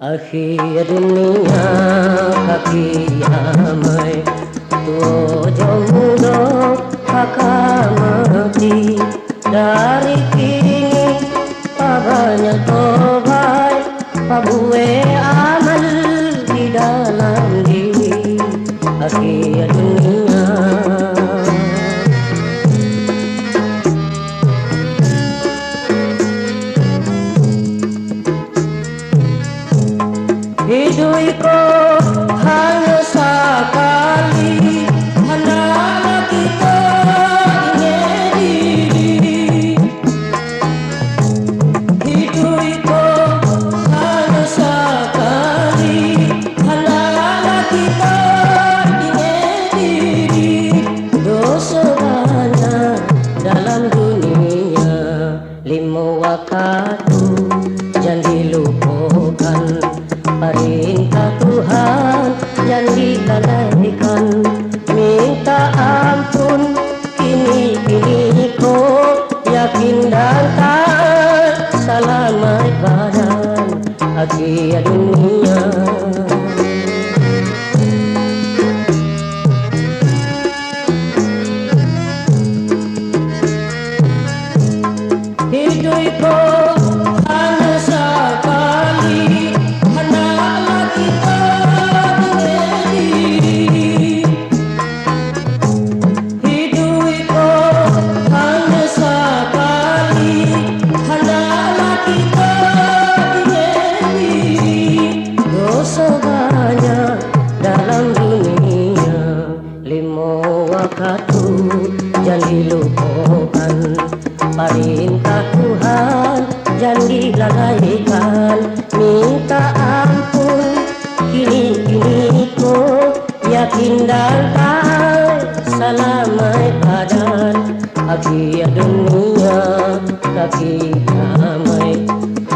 Akhir dunia kaki amai tuo jomudo kakamati dari kini pabanya tobai pabue amal di dalam diri akhir dunia. Hidupku hanya sekali, hendaklah kita ingat diri. Hidupku hanya sekali, hendaklah kita ingat diri. Dosa banyak dalam dunia, 5 waktu jangan dilupakan. Perintah Tuhan yang dilalaikan, minta ampun kini kau yakin dan tak selamat badan akhir dunia. Hidupku hanya sekali, hendaklah kita ingat diri. Hidupku hanya sekali, hendaklah kita ingat diri. Dosa banyak dalam dunia, 5 waktu jangan dilupakan. Perintah Tuhan jangan dilalaikan, minta ampun kini kau yakin dan tak selamat badan akhir dunia kaki damai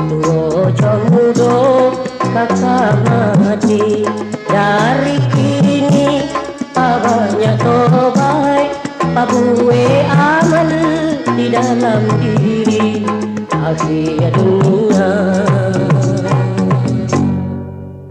tuo jomudo kakak mati dari kini banyak tobai pabue amal di dalam diri akhir dunia.